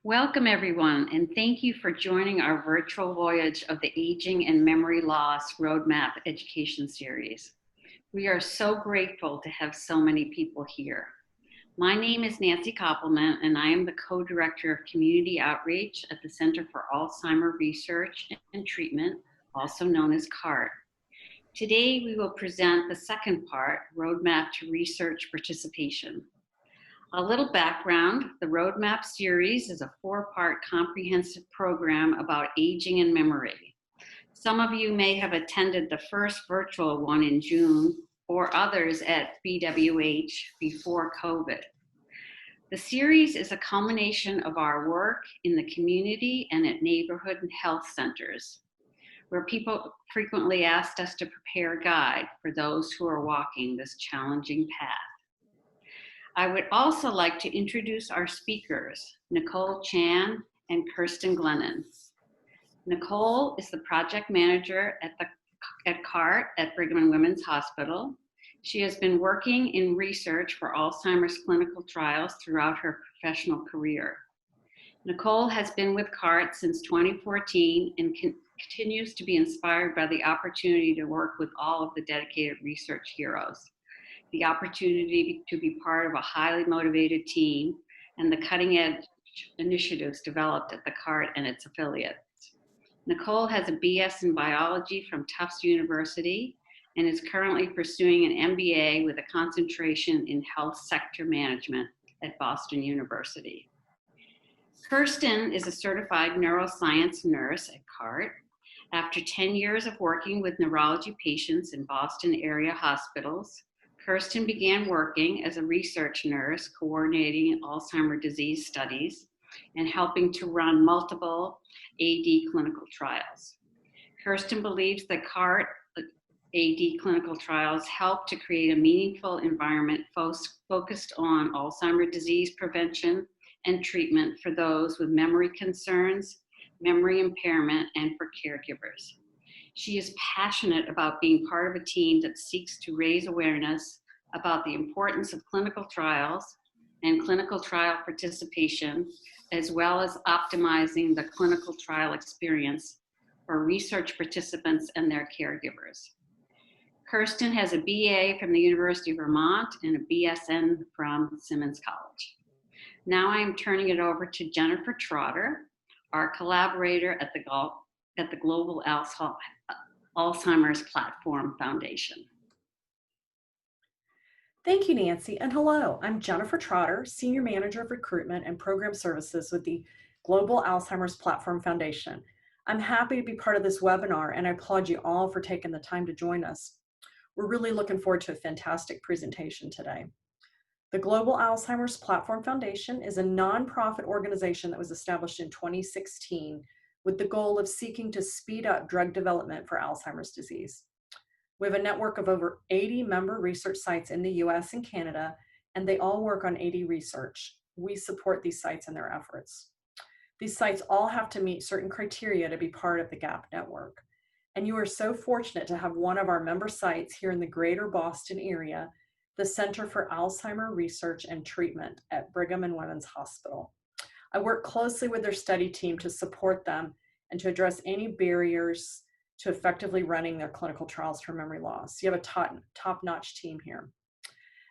Welcome, everyone, and thank you for joining our virtual voyage of the Aging and Memory Loss Roadmap Education Series. We are so grateful to have so many people here. My name is Nancy Koppelman, and I am the co-director of Community Outreach at the Center for Alzheimer Research and Treatment, also known as CART. Today, we will present the second part, Roadmap to Research Participation. A little background, the Roadmap series is a 4-part comprehensive program about aging and memory. Some of you may have attended the first virtual one in June or others at BWH before COVID. The series is a culmination of our work in the community and at neighborhood and health centers, where people frequently asked us to prepare a guide for those who are walking this challenging path. I would also like to introduce our speakers, Nicole Chan and Kirsten Glennon. Nicole is the project manager at CART at Brigham and Women's Hospital. She has been working in research for Alzheimer's clinical trials throughout her professional career. Nicole has been with CART since 2014 and continues to be inspired by the opportunity to work with all of the dedicated research heroes, the opportunity to be part of a highly motivated team, and the cutting-edge initiatives developed at the CART and its affiliates. Nicole has a BS in biology from Tufts University and is currently pursuing an MBA with a concentration in health sector management at Boston University. Kirsten is a certified neuroscience nurse at CART. After 10 years of working with neurology patients in Boston area hospitals, Kirsten began working as a research nurse coordinating Alzheimer's disease studies and helping to run multiple AD clinical trials. Kirsten believes that CART AD clinical trials help to create a meaningful environment focused on Alzheimer's disease prevention and treatment for those with memory concerns, memory impairment, and for caregivers. She is passionate about being part of a team that seeks to raise awareness about the importance of clinical trials and clinical trial participation, as well as optimizing the clinical trial experience for research participants and their caregivers. Kirsten has a BA from the University of Vermont and a BSN from Simmons College. Now I am turning it over to Jennifer Trotter, our collaborator at the Global Alzheimer's Platform Foundation. Thank you, Nancy, and hello. I'm Jennifer Trotter, Senior Manager of Recruitment and Program Services with the Global Alzheimer's Platform Foundation. I'm happy to be part of this webinar, and I applaud you all for taking the time to join us. We're really looking forward to a fantastic presentation today. The Global Alzheimer's Platform Foundation is a nonprofit organization that was established in 2016 with the goal of seeking to speed up drug development for Alzheimer's disease. We have a network of over 80 member research sites in the US and Canada, and they all work on AD research. We support these sites in their efforts. These sites all have to meet certain criteria to be part of the GAP network. And you are so fortunate to have one of our member sites here in the greater Boston area, the Center for Alzheimer Research and Treatment at Brigham and Women's Hospital. I work closely with their study team to support them and to address any barriers to effectively running their clinical trials for memory loss. You have a top-notch team here.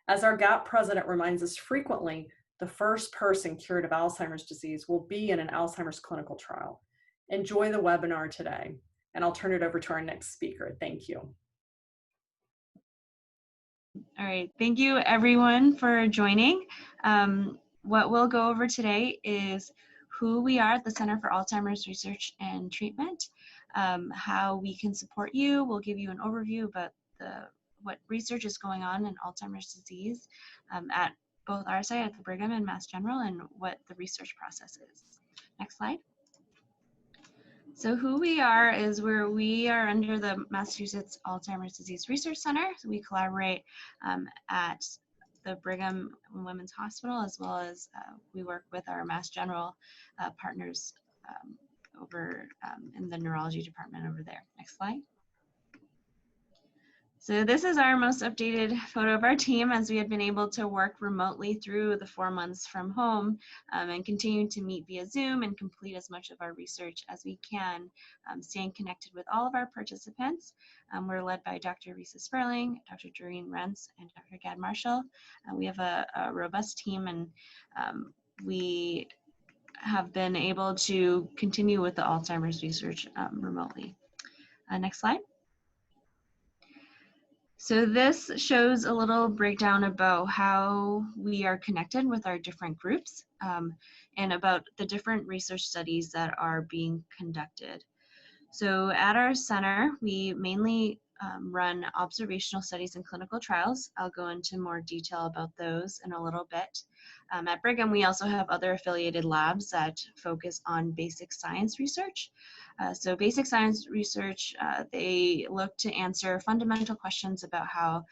As our GAP president reminds us frequently, the first person cured of Alzheimer's disease will be in an Alzheimer's clinical trial. Enjoy the webinar today, and I'll turn it over to our next speaker. Thank you. All right, thank you everyone for joining. What we'll go over today is who we are at the Center for Alzheimer's Research and Treatment, how we can support you. We'll give you an overview about what research is going on in Alzheimer's disease at both our site at the Brigham and Mass General, and what the research process is. Next slide. So who we are is we are under the Massachusetts Alzheimer's Disease Research Center. So we collaborate at the Brigham and Women's Hospital, as well as we work with our Mass General partners over in the neurology department over there. Next slide. So this is our most updated photo of our team, as we had been able to work remotely through the 4 months from home, and continue to meet via Zoom and complete as much of our research as we can, staying connected with all of our participants. We're led by Dr. Risa Sperling, Dr. Doreen Rentz, and Dr. Gad Marshall. We have a robust team, and we have been able to continue with the Alzheimer's research remotely. Next slide. So this shows a little breakdown about how we are connected with our different groups, and about the different research studies that are being conducted. So at our center, we mainly run observational studies and clinical trials. I'll go into more detail about those in a little bit. At Brigham, we also have other affiliated labs that focus on basic science research. So basic science research, they look to answer fundamental questions about how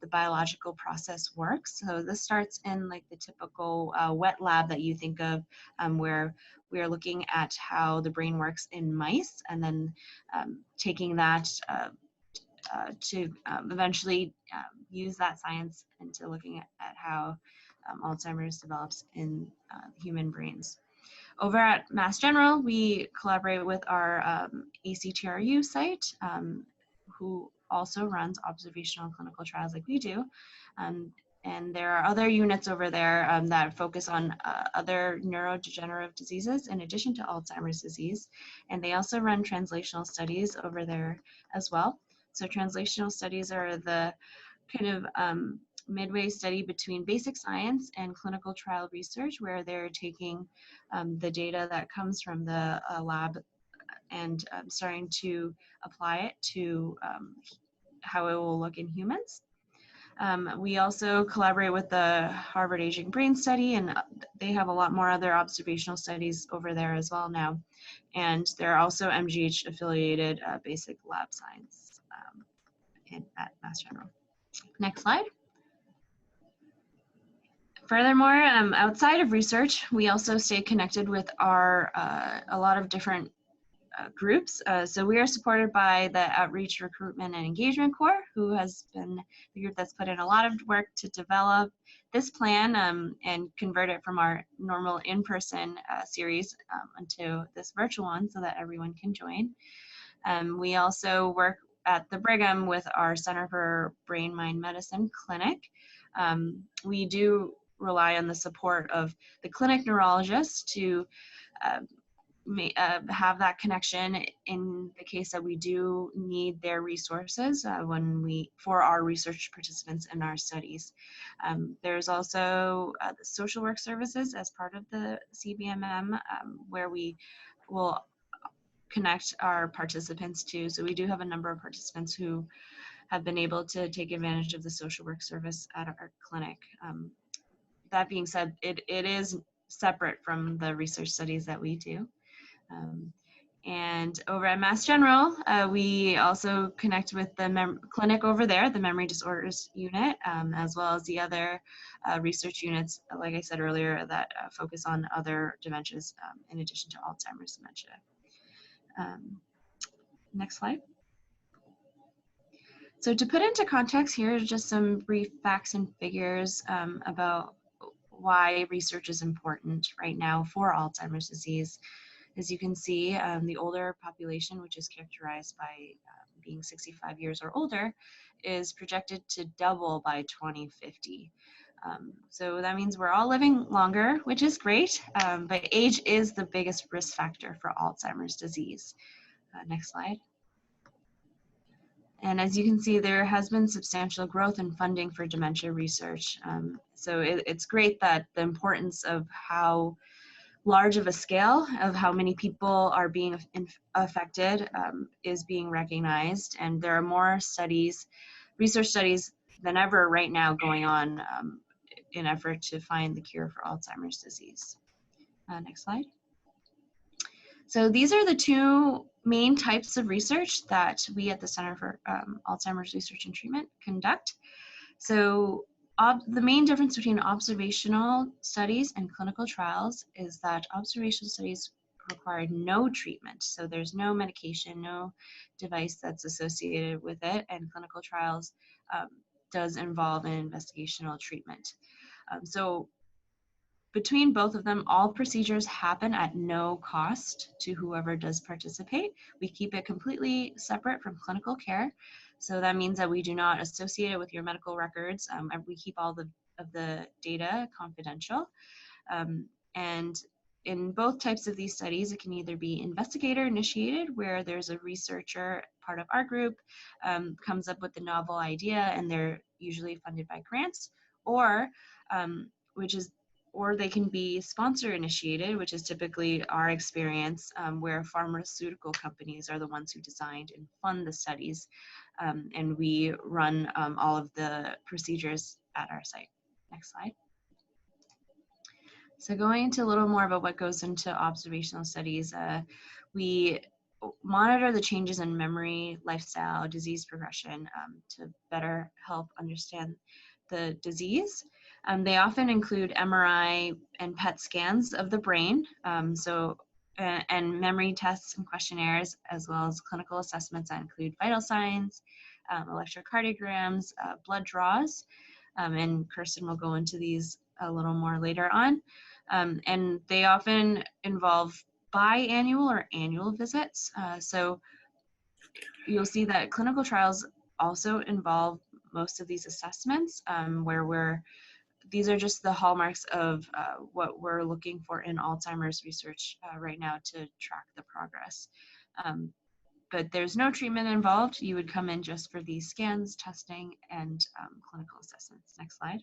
the biological process works. So this starts in like the typical wet lab that you think of, where we are looking at how the brain works in mice, and then taking that to eventually use that science into looking at how Alzheimer's develops in human brains. Over at Mass General, we collaborate with our ACTRU site, who also runs observational clinical trials like we do. And there are other units over there that focus on other neurodegenerative diseases in addition to Alzheimer's disease. And they also run translational studies over there as well. So translational studies are the kind of midway study between basic science and clinical trial research, where they're taking the data that comes from the lab and starting to apply it to how it will look in humans. We also collaborate with the Harvard Aging Brain Study, and they have a lot more other observational studies over there as well now. And there are also MGH affiliated basic lab science at Mass General. Next slide. Furthermore, outside of research, we also stay connected with our a lot of different groups. So we are supported by the Outreach, Recruitment, and Engagement Corps, who has been the group that's put in a lot of work to develop this plan and convert it from our normal in-person series into this virtual one so that everyone can join. We also work at the Brigham with our Center for Brain Mind Medicine clinic. We do rely on the support of the clinic neurologists to have that connection in the case that we do need their resources for our research participants in our studies. There's also the social work services as part of the CBMM, where we will connect our participants to. So we do have a number of participants who have been able to take advantage of the social work service at our clinic. That being said, it is separate from the research studies that we do. And over at Mass General, we also connect with the clinic over there, the Memory Disorders Unit, as well as the other research units, like I said earlier, that focus on other dementias in addition to Alzheimer's dementia. Next slide. So to put into context, here are just some brief facts and figures about why research is important right now for Alzheimer's disease. As you can see, the older population, which is characterized by being 65 years or older, is projected to double by 2050. So that means we're all living longer, which is great, but age is the biggest risk factor for Alzheimer's disease. Next slide. And as you can see, there has been substantial growth in funding for dementia research. So it's great that the importance of how large of a scale of how many people are being affected is being recognized. And there are more studies, research studies than ever right now going on in effort to find the cure for Alzheimer's disease. Next slide. So these are the two main types of research that we at the Center for Alzheimer's Research and Treatment conduct. So the main difference between observational studies and clinical trials is that observational studies required no treatment. So there's no medication, no device that's associated with it, and clinical trials does involve an investigational treatment. So between both of them, all procedures happen at no cost to whoever does participate. We keep it completely separate from clinical care. So that means that we do not associate it with your medical records. And we keep all of the data confidential. And in both types of these studies, it can either be investigator initiated, where there's a researcher, part of our group, comes up with a novel idea, and they're usually funded by grants, or or they can be sponsor initiated, which is typically our experience, where pharmaceutical companies are the ones who designed and fund the studies, and we run all of the procedures at our site. Next slide. So going into a little more about what goes into observational studies, we monitor the changes in memory, lifestyle, disease progression to better help understand the disease. They often include MRI and PET scans of the brain, and memory tests and questionnaires, as well as clinical assessments that include vital signs, electrocardiograms, blood draws, and Kirsten will go into these a little more later on. And they often involve biannual or annual visits. So you'll see that clinical trials also involve most of these assessments, where these are just the hallmarks of what we're looking for in Alzheimer's research right now to track the progress. But there's no treatment involved. You would come in just for these scans, testing, and clinical assessments. Next slide.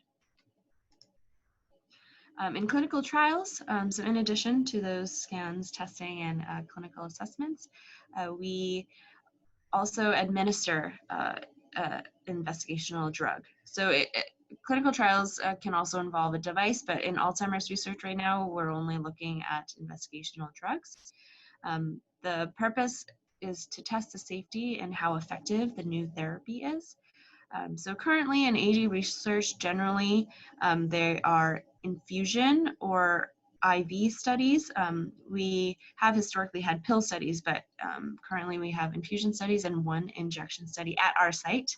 In clinical trials, so in addition to those scans, testing, and clinical assessments, we also administer investigational drug. So clinical trials can also involve a device, but in Alzheimer's research right now, we're only looking at investigational drugs. The purpose is to test the safety and how effective the new therapy is. So currently in AD research, generally, there are infusion or IV studies. We have historically had pill studies, but currently we have infusion studies and one injection study at our site.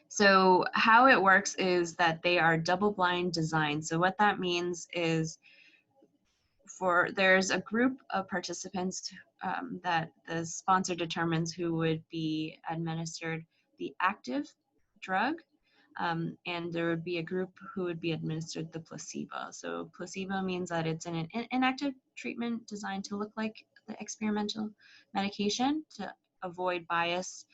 So how it works is that they are double-blind design. So what that means is there's a group of participants that the sponsor determines who would be administered the active drug, and there would be a group who would be administered the placebo. So placebo means that it's an inactive treatment designed to look like the experimental medication to avoid bias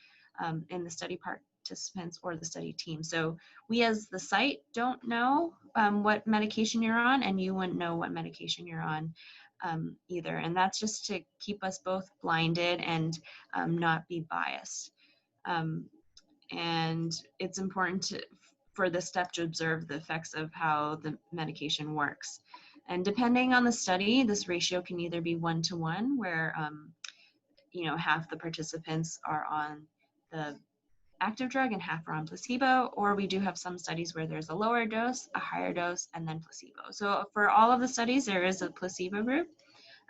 in the study participants or the study team. So we as the site don't know what medication you're on, and you wouldn't know what medication you're on either. And that's just to keep us both blinded and not be biased. And it's important for this step to observe the effects of how the medication works. And depending on the study, this ratio can either be 1-to-1, where half the participants are on the active drug and half are on placebo, or we do have some studies where there's a lower dose, a higher dose, and then placebo. So for all of the studies, there is a placebo group,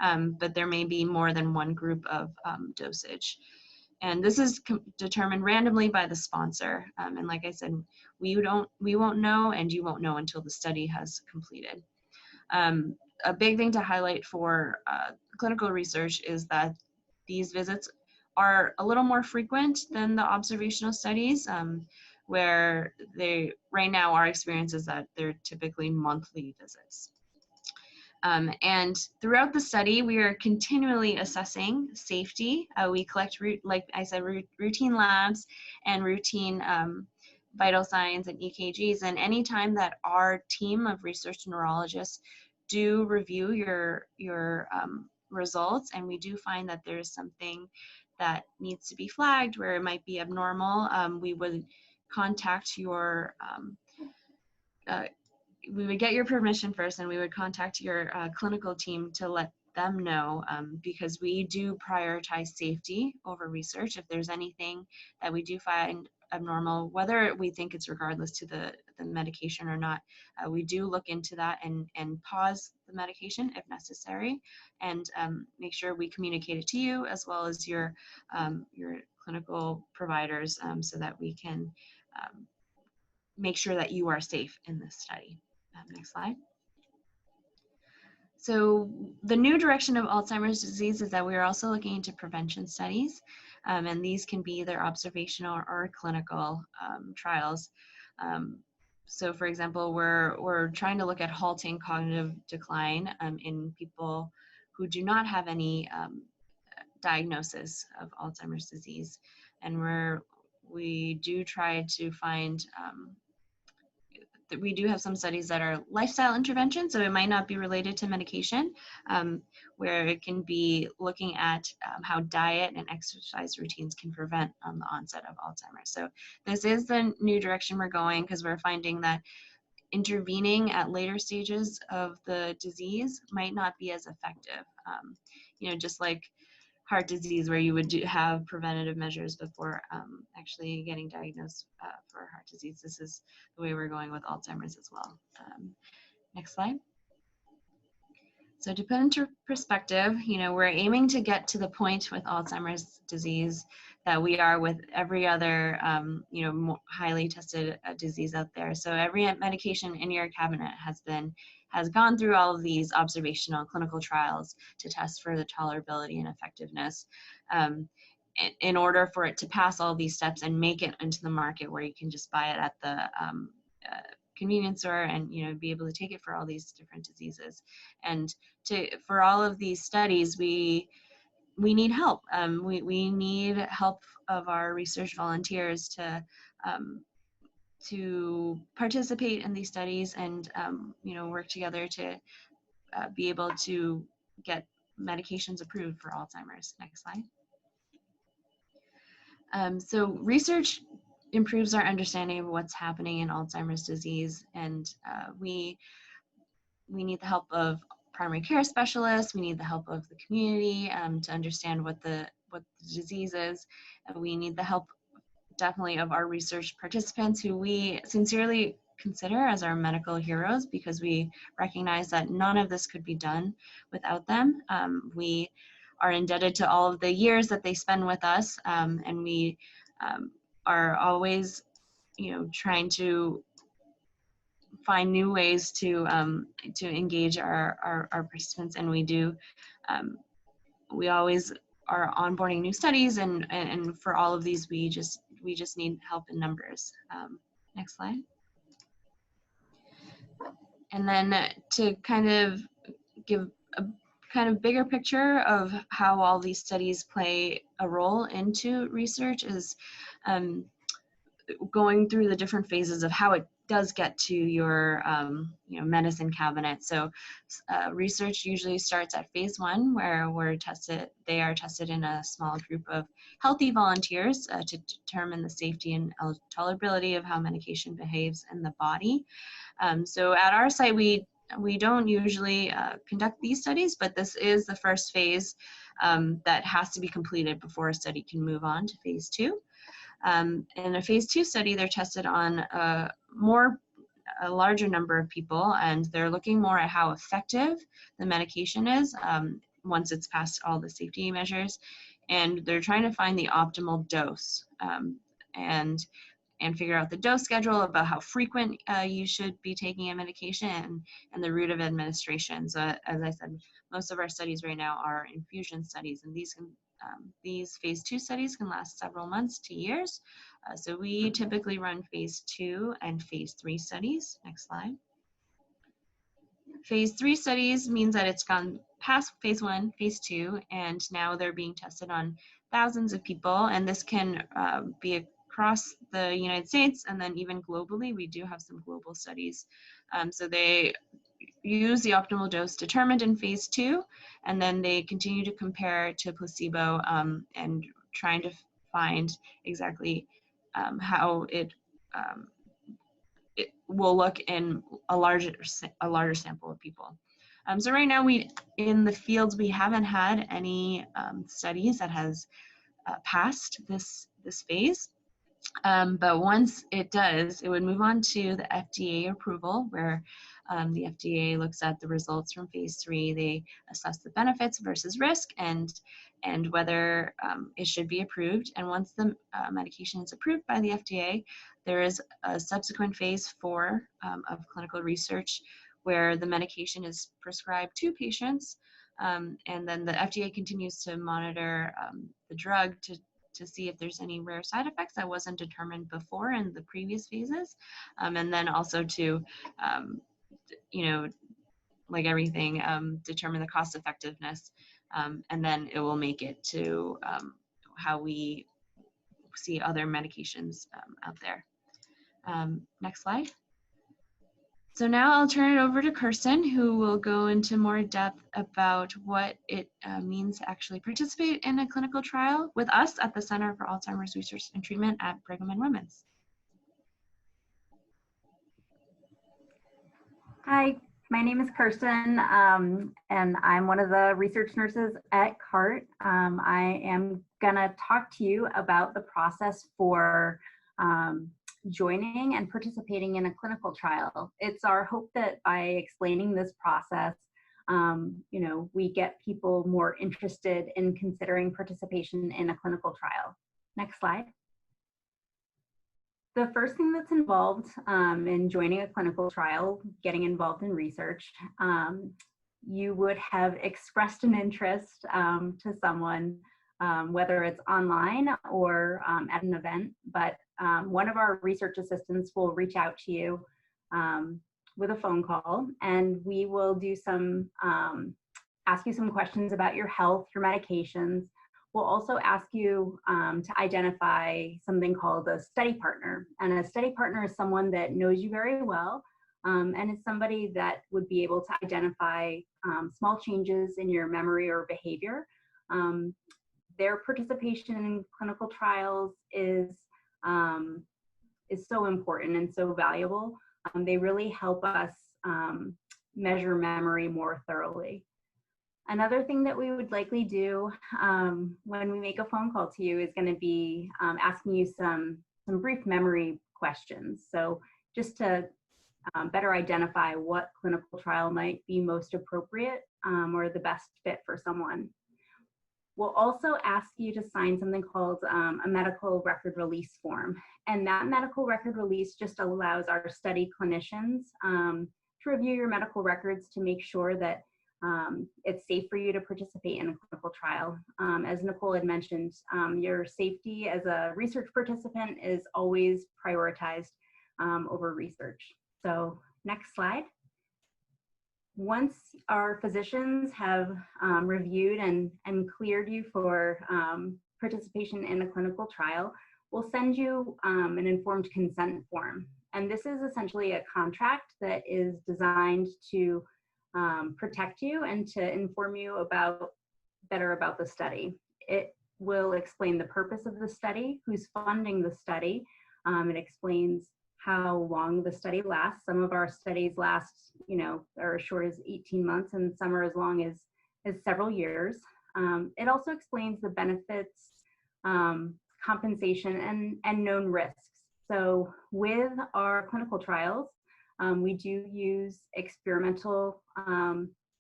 but there may be more than one group of dosage. And this is determined randomly by the sponsor. And like I said, we won't know, and you won't know until the study has completed. A big thing to highlight for clinical research is that these visits are a little more frequent than the observational studies, where right now our experience is that they're typically monthly visits. And throughout the study, we are continually assessing safety. We collect, like I said, routine labs and routine vital signs and EKGs. And anytime that our team of research neurologists do review your results, and we do find that there's something that needs to be flagged where it might be abnormal, we would contact your we would get your permission first, and we would contact your clinical team to let them know, because we do prioritize safety over research. If there's anything that we do find abnormal, whether we think it's regardless to the the medication or not, we do look into that and pause the medication if necessary, and make sure we communicate it to you as well as your clinical providers, so that we can make sure that you are safe in this study. Next slide. So the new direction of Alzheimer's disease is that we are also looking into prevention studies, and these can be either observational or clinical trials. So for example, we're trying to look at halting cognitive decline in people who do not have any diagnosis of Alzheimer's disease, and we do try to find that we do have some studies that are lifestyle interventions, so it might not be related to medication, where it can be looking at how diet and exercise routines can prevent the onset of Alzheimer's. So this is the new direction we're going, because we're finding that intervening at later stages of the disease might not be as effective. Just like heart disease, where you would have preventative measures before actually getting diagnosed for heart disease. This is the way we're going with Alzheimer's as well. Next slide. So to put into perspective, we're aiming to get to the point with Alzheimer's disease that we are with every other, highly tested disease out there. So every medication in your cabinet has gone through all of these observational clinical trials to test for the tolerability and effectiveness, in order for it to pass all these steps and make it into the market where you can just buy it at the convenience store and be able to take it for all these different diseases. And for all of these studies, we need help. We need help of our research volunteers to participate in these studies and work together to be able to get medications approved for Alzheimer's. Next slide. So research improves our understanding of what's happening in Alzheimer's disease, and we need the help of primary care specialists. We need the help of the community to understand what the disease is. And we need the help definitely of our research participants, who we sincerely consider as our medical heroes, because we recognize that none of this could be done without them. We are indebted to all of the years that they spend with us, and we are always trying to find new ways to engage our participants, and we always are onboarding new studies, and for all of these we just need help in numbers. Next slide. And then to kind of give a kind of bigger picture of how all these studies play a role into research is going through the different phases of how it does get to your medicine cabinet. So research usually starts at phase 1, where they are tested in a small group of healthy volunteers to determine the safety and tolerability of how medication behaves in the body. So at our site, we don't usually conduct these studies, but this is the first phase that has to be completed before a study can move on to phase 2. In a phase 2 study, they're tested on a larger number of people, and they're looking more at how effective the medication is once it's passed all the safety measures, and they're trying to find the optimal dose and figure out the dose schedule, about how frequent you should be taking a medication, and the route of administration. So as I said, most of our studies right now are infusion studies, and these phase 2 studies can last several months to years. So we typically run phase 2 and phase 3 studies. Next slide. Phase 3 studies means that it's gone past phase 1, phase 2, and now they're being tested on thousands of people, and this can be across the United States and then even globally. We do have some global studies. So they use the optimal dose determined in phase 2, and then they continue to compare to placebo and trying to find exactly how it will look in a larger sample of people. So right now, in the fields, we haven't had any studies that has passed this phase. But once it does, it would move on to the FDA approval, where the FDA looks at the results from phase 3. They assess the benefits versus risk and whether it should be approved. And once the medication is approved by the FDA, there is a subsequent phase 4 of clinical research where the medication is prescribed to patients. And then the FDA continues to monitor the drug to see if there's any rare side effects that wasn't determined before in the previous phases. And then also to, like everything, determine the cost effectiveness. And then it will make it to how we see other medications out there. Next slide. So now I'll turn it over to Kirsten, who will go into more depth about what it means to actually participate in a clinical trial with us at the Center for Alzheimer's Research and Treatment at Brigham and Women's. Hi, my name is Kirsten, and I'm one of the research nurses at CART. I am gonna talk to you about the process for joining and participating in a clinical trial. It's our hope that by explaining this process, we get people more interested in considering participation in a clinical trial. Next slide. The first thing that's involved in joining a clinical trial, getting involved in research, you would have expressed an interest to someone, whether it's online or at an event, but one of our research assistants will reach out to you with a phone call, and we will do some, ask you some questions about your health, your medications. We'll also ask you to identify something called a study partner. And a study partner is someone that knows you very well, and is somebody that would be able to identify small changes in your memory or behavior. Their participation in clinical trials is so important and so valuable. They really help us measure memory more thoroughly. Another thing that we would likely do when we make a phone call to you is going to be asking you some brief memory questions. So just to better identify what clinical trial might be most appropriate or the best fit for someone. We'll also ask you to sign something called a medical record release form. And that medical record release just allows our study clinicians to review your medical records to make sure that it's safe for you to participate in a clinical trial. As Nicole had mentioned, your safety as a research participant is always prioritized over research. So next slide. Once our physicians have reviewed and cleared you for participation in a clinical trial, we'll send you an informed consent form. And this is essentially a contract that is designed to protect you and to inform you better about the study. It will explain the purpose of the study, who's funding the study. It explains how long the study lasts. Some of our studies last, are as short as 18 months, and some are as long as several years. It also explains the benefits, compensation, and known risks. So with our clinical trials, we do use experimental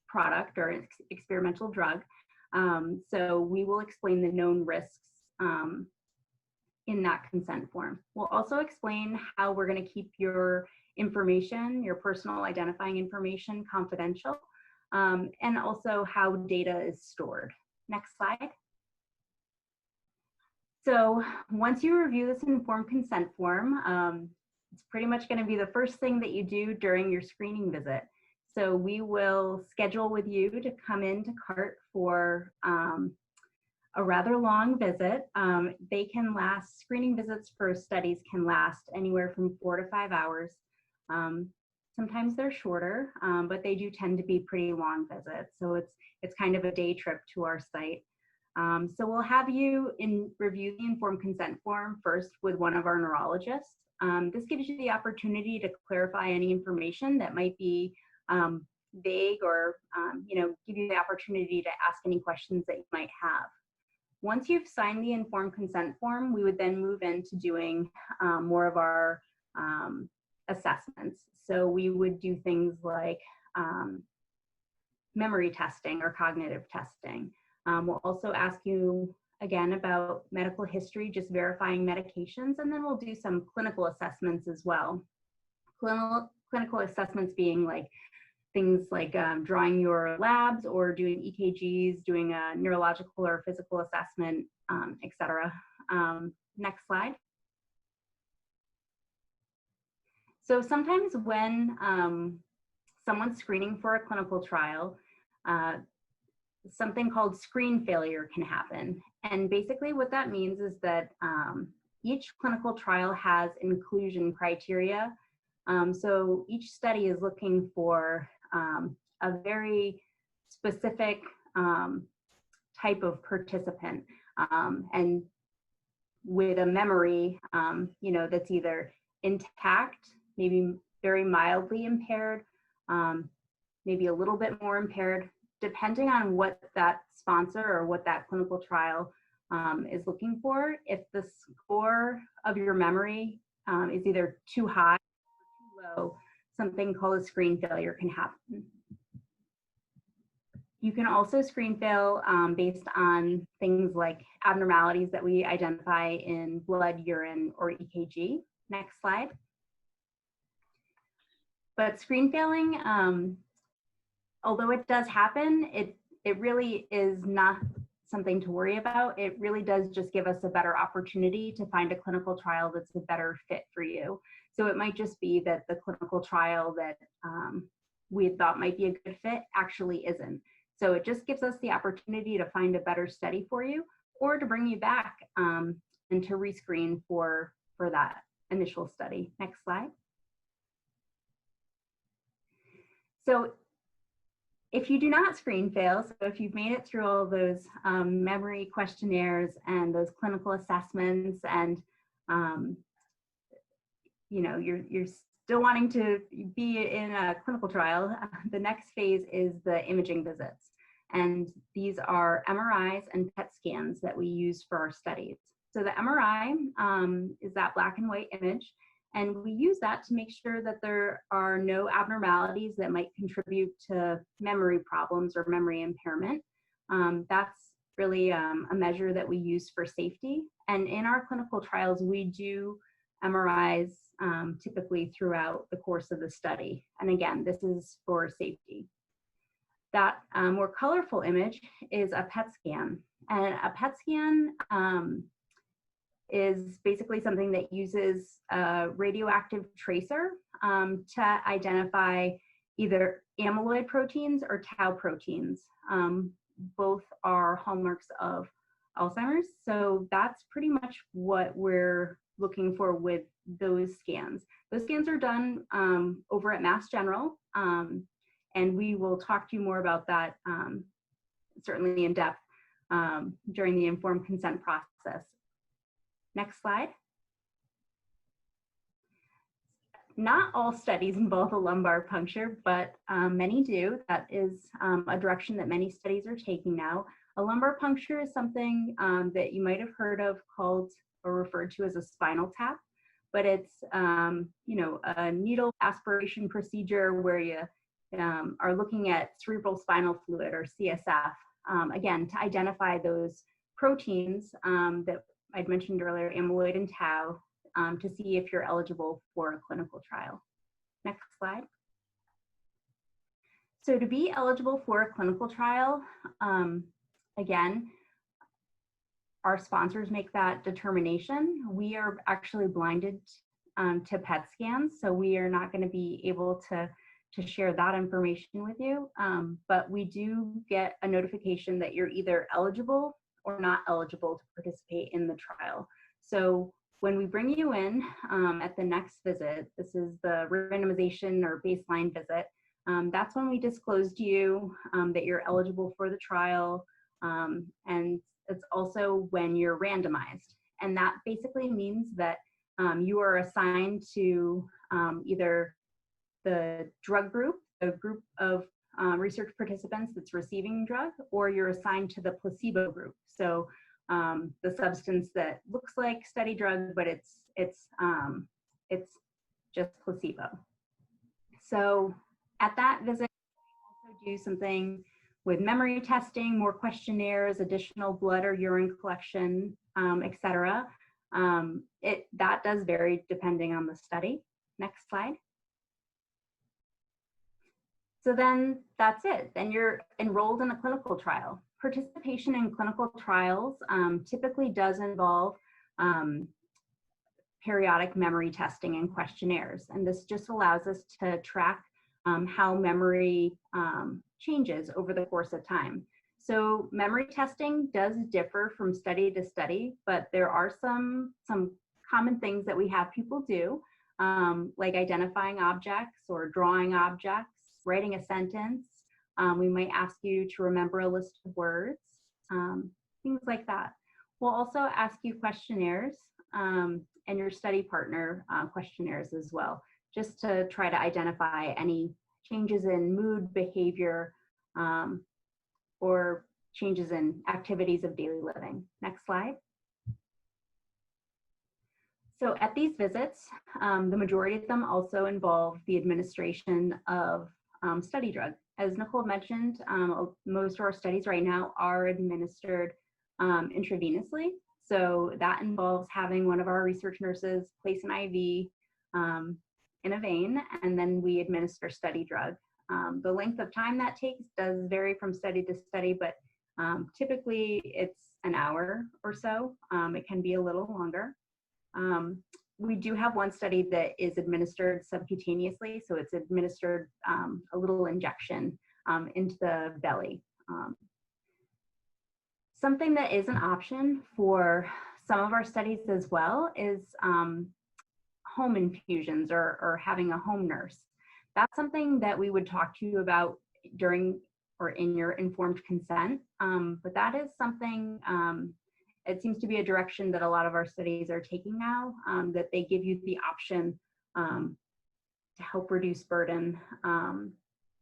product or experimental drug. So we will explain the known risks in that consent form. We'll also explain how we're going to keep your information, your personal identifying information, confidential, and also how data is stored. Next slide. So once you review this informed consent form, it's pretty much going to be the first thing that you do during your screening visit. So we will schedule with you to come into CART for a rather long visit. Screening visits for studies can last anywhere from 4 to 5 hours. Sometimes they're shorter, but they do tend to be pretty long visits. So it's kind of a day trip to our site. So we'll have you review the informed consent form first with one of our neurologists. This gives you the opportunity to clarify any information that might be vague or give you the opportunity to ask any questions that you might have. Once you've signed the informed consent form, we would then move into doing more of our assessments. So we would do things like memory testing or cognitive testing. We'll also ask you again about medical history, just verifying medications, and then we'll do some clinical assessments as well. Clinical assessments being like things like drawing your labs or doing EKGs, doing a neurological or physical assessment, etc. Next slide. So sometimes when someone's screening for a clinical trial, something called screen failure can happen. And basically what that means is that each clinical trial has inclusion criteria. So each study is looking for a very specific type of participant, and with a memory, that's either intact, maybe very mildly impaired, maybe a little bit more impaired, depending on what that sponsor or what that clinical trial is looking for. If the score of your memory is either too high or too low, something called a screen failure can happen. You can also screen fail based on things like abnormalities that we identify in blood, urine, or EKG. Next slide. But screen failing, although it does happen, it really is not something to worry about. It really does just give us a better opportunity to find a clinical trial that's a better fit for you. So it might just be that the clinical trial that we thought might be a good fit actually isn't. So it just gives us the opportunity to find a better study for you, or to bring you back and to rescreen for that initial study. Next slide. So if you do not screen fail, so if you've made it through all those memory questionnaires and those clinical assessments, and you're still wanting to be in a clinical trial, the next phase is the imaging visits. And these are MRIs and PET scans that we use for our studies. So the MRI is that black and white image, and we use that to make sure that there are no abnormalities that might contribute to memory problems or memory impairment. That's really a measure that we use for safety. And in our clinical trials, we do MRIs typically throughout the course of the study. And again, this is for safety. That more colorful image is a PET scan. And a PET scan is basically something that uses a radioactive tracer to identify either amyloid proteins or tau proteins. Both are hallmarks of Alzheimer's. So that's pretty much what we're looking for with those scans. Those scans are done over at Mass General, and we will talk to you more about that certainly in depth during the informed consent process. Next slide. Not all studies involve a lumbar puncture, but many do. That is a direction that many studies are taking now. A lumbar puncture is something that you might have heard of called or referred to as a spinal tap, but it's a needle aspiration procedure where you are looking at cerebral spinal fluid or CSF, again, to identify those proteins that I'd mentioned earlier, amyloid and tau, to see if you're eligible for a clinical trial. Next slide. So to be eligible for a clinical trial, again, our sponsors make that determination. We are actually blinded to PET scans, so we are not going to be able to share that information with you, but we do get a notification that you're either eligible or not eligible to participate in the trial. So when we bring you in at the next visit, this is the randomization or baseline visit, that's when we disclose to you that you're eligible for the trial, and it's also when you're randomized. And that basically means that you are assigned to either the drug group, a group of research participants that's receiving drug, or you're assigned to the placebo group. So the substance that looks like study drug, but it's just placebo. So at that visit, we also do something with memory testing, more questionnaires, additional blood or urine collection, etc. That does vary depending on the study. Next slide. So then that's it. Then you're enrolled in a clinical trial. Participation in clinical trials typically does involve periodic memory testing and questionnaires. And this just allows us to track how memory changes over the course of time. So memory testing does differ from study to study, but there are some common things that we have people do, like identifying objects or drawing objects, writing a sentence. We might ask you to remember a list of words, things like that. We'll also ask you questionnaires and your study partner questionnaires as well, just to try to identify any changes in mood, behavior, or changes in activities of daily living. Next slide. So at these visits, the majority of them also involve the administration of study drug. As Nicole mentioned, most of our studies right now are administered intravenously. So that involves having one of our research nurses place an IV in a vein, and then we administer study drug. The length of time that takes does vary from study to study, but typically it's an hour or so. It can be a little longer. We do have one study that is administered subcutaneously, so it's administered a little injection into the belly. Something that is an option for some of our studies as well is home infusions or having a home nurse. That's something that we would talk to you about during or in your informed consent, but that is something, it seems to be a direction that a lot of our studies are taking now, that they give you the option to help reduce burden,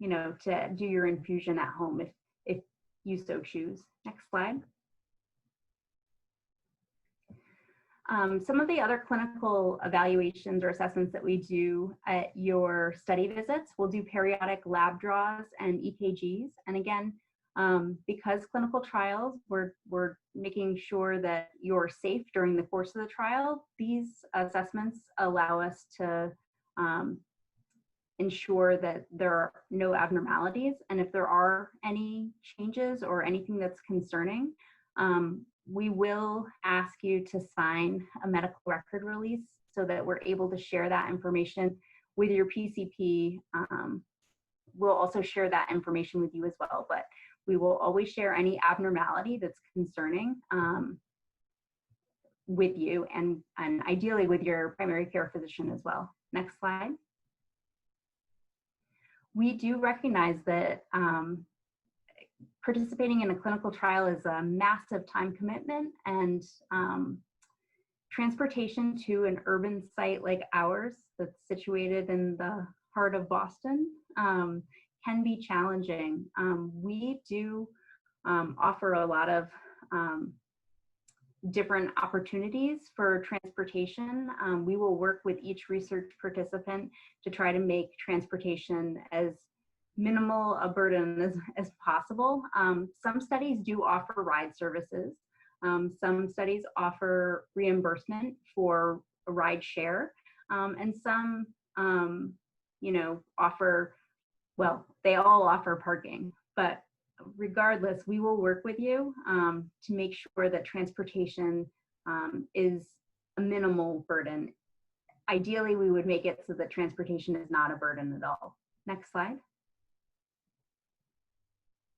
you know, to do your infusion at home if you so choose. Next slide. Some of the other clinical evaluations or assessments that we do at your study visits, we'll do periodic lab draws and EKGs. And again, because clinical trials, we're making sure that you're safe during the course of the trial. These assessments allow us to ensure that there are no abnormalities. And if there are any changes or anything that's concerning, we will ask you to sign a medical record release so that we're able to share that information with your PCP. We'll also share that information with you as well, but we will always share any abnormality that's concerning with you and ideally with your primary care physician as well. Next slide. We do recognize that participating in a clinical trial is a massive time commitment, and transportation to an urban site like ours that's situated in the heart of Boston can be challenging. We do offer a lot of different opportunities for transportation. We will work with each research participant to try to make transportation as minimal a burden as possible. Some studies do offer ride services. Some studies offer reimbursement for a ride share, and some, you know, offer, well, they all offer parking. But regardless, we will work with you to make sure that transportation is a minimal burden. Ideally, we would make it so that transportation is not a burden at all. Next slide.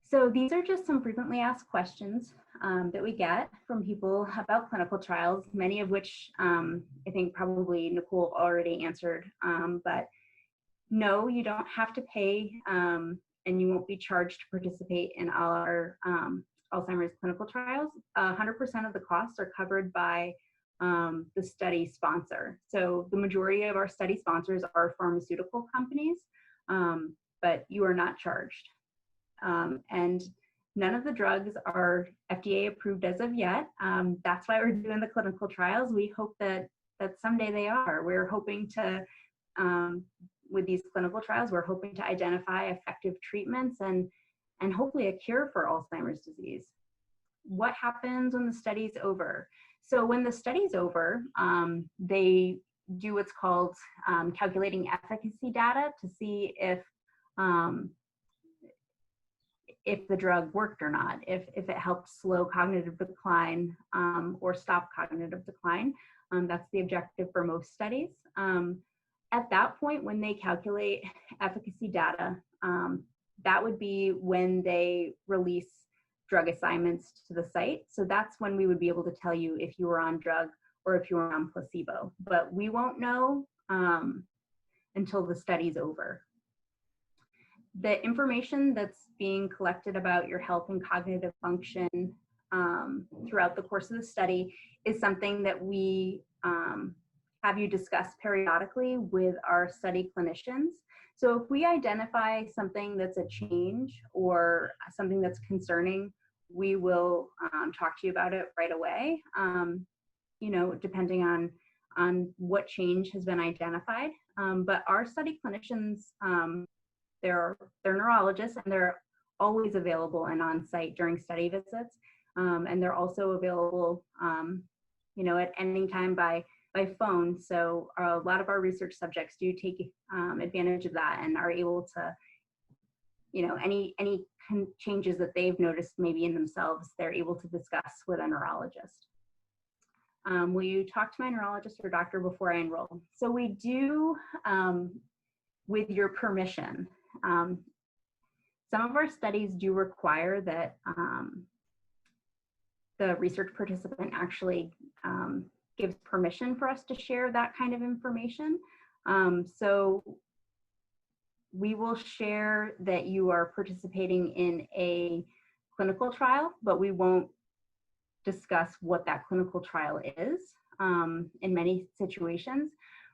So these are just some frequently asked questions that we get from people about clinical trials, many of which I think probably Nicole already answered, but no, you don't have to pay and you won't be charged to participate in all our Alzheimer's clinical trials. 100% of the costs are covered by the study sponsor. So the majority of our study sponsors are pharmaceutical companies, but you are not charged. And None of the drugs are FDA approved as of yet. That's why we're doing the clinical trials. We hope that someday they are. We're hoping to, with these clinical trials, we're hoping to identify effective treatments and hopefully a cure for Alzheimer's disease. What happens when the study's over? So when the study's over, they do what's called calculating efficacy data to see if the drug worked or not, if it helped slow cognitive decline or stop cognitive decline. That's the objective for most studies. At that point, when they calculate efficacy data, that would be when they release drug assignments to the site. So that's when we would be able to tell you if you were on drug or if you were on placebo. But we won't know until the study's over. The information that's being collected about your health and cognitive function throughout the course of the study is something that we have you discuss periodically with our study clinicians. So if we identify something that's a change or something that's concerning, we will talk to you about it right away, you know, depending on what change has been identified. But our study clinicians, they're neurologists, and they're always available and on site during study visits. And they're also available, you know, at any time by phone. So a lot of our research subjects do take advantage of that and are able to, you know, any changes that they've noticed maybe in themselves, they're able to discuss with a neurologist. Will you talk to my neurologist or doctor before I enroll? So we do, with your permission. Some of our studies do require that the research participant actually gives permission for us to share that kind of information. So we will share that you are participating in a clinical trial, but we won't discuss what that clinical trial is in many situations.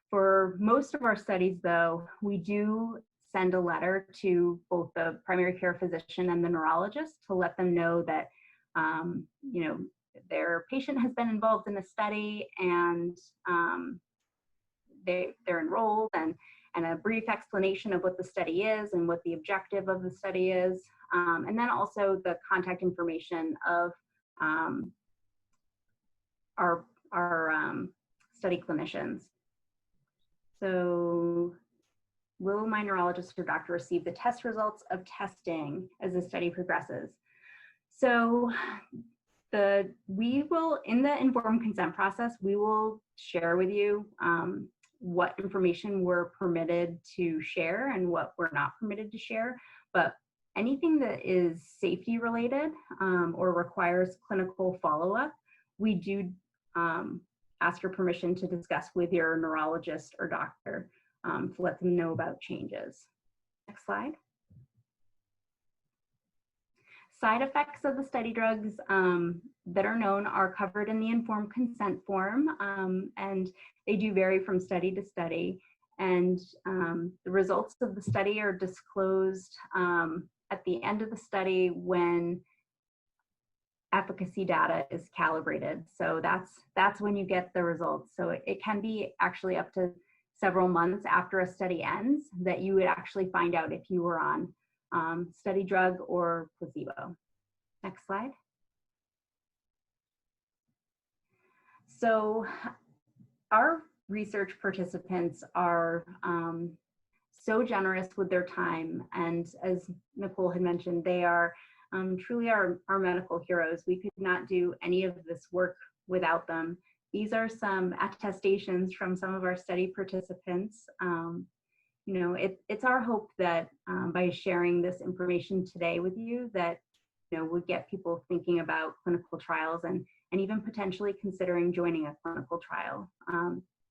For most of our studies, though, we do send a letter to both the primary care physician and the neurologist to let them know that, you know, their patient has been involved in a study and they're enrolled, and a brief explanation of what the study is and what the objective of the study is, and then also the contact information of our study clinicians. So, will my neurologist or doctor receive the test results of testing as the study progresses? So we will, in the informed consent process, we will share with you what information we're permitted to share and what we're not permitted to share. But anything that is safety related or requires clinical follow-up, we do ask for permission to discuss with your neurologist or doctor to let them know about changes. Next slide. Side effects of the study drugs that are known are covered in the informed consent form, and they do vary from study to study. And the results of the study are disclosed at the end of the study when efficacy data is calibrated. So that's when you get the results. So it can be actually up to several months after a study ends that you would actually find out if you were on study drug or placebo. Next slide. So our research participants are so generous with their time, and as Nicole had mentioned, they are truly our medical heroes. We could not do any of this work without them. These are some attestations from some of our study participants. You know, it's our hope that by sharing this information today with you, that would get people thinking about clinical trials and even potentially considering joining a clinical trial.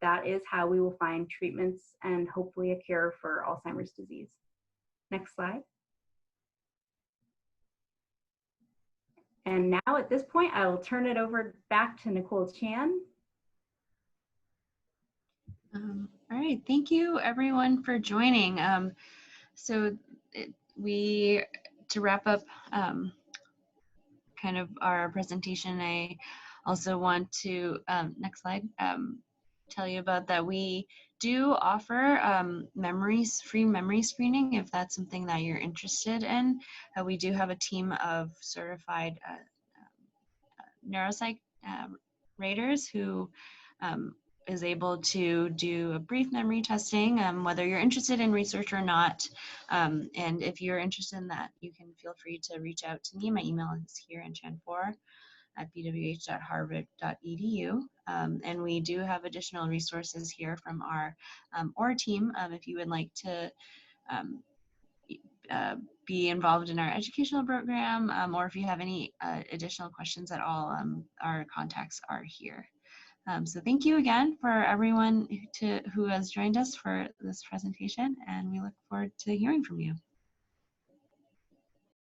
That is how we will find treatments and hopefully a cure for Alzheimer's disease. Next slide. And now at this point, I will turn it over back to Nicole Chan. All right, thank you everyone for joining. To wrap up kind of our presentation, I also want to, next slide, tell you about that we do offer free memory screening if that's something that you're interested in. We do have a team of certified neuropsych raters who is able to do a brief memory testing, whether you're interested in research or not. And if you're interested in that, you can feel free to reach out to me. My email is here in chan4@bwh.harvard.edu. And we do have additional resources here from our OR team if you would like to be involved in our educational program, or if you have any additional questions at all, our contacts are here. So thank you again for everyone who has joined us for this presentation, and we look forward to hearing from you.